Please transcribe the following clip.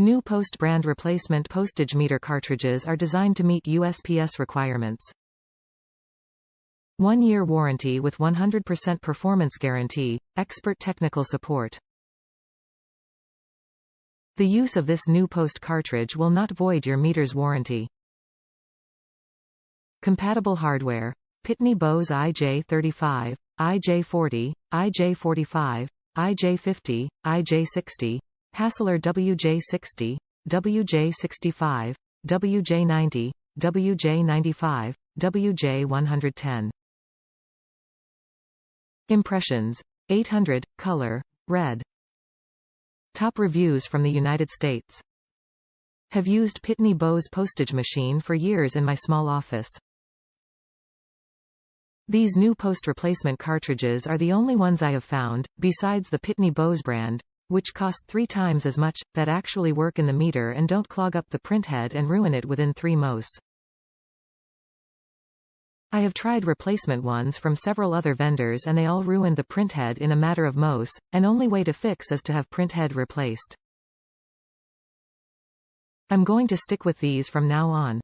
NuPost brand replacement postage meter cartridges are designed to meet USPS requirements. 1-year warranty with 100% performance guarantee, expert technical support. The use of this NuPost cartridge will not void your meter's warranty. Compatible hardware: Pitney Bowes IJ35, IJ40, IJ45, IJ50, IJ60, Hasler WJ60, WJ65, WJ90, WJ95, WJ110. Impressions: 800, color, red. Top reviews from the United States. Have used Pitney Bowes postage machine for years in my small office. These NuPost replacement cartridges are the only ones I have found, besides the Pitney Bowes brand, which cost 3 times as much, that actually work in the meter and don't clog up the printhead and ruin it within 3 mos. I have tried replacement ones from several other vendors and they all ruined the printhead in a matter of mos, and only way to fix is to have printhead replaced. I'm going to stick with these from now on.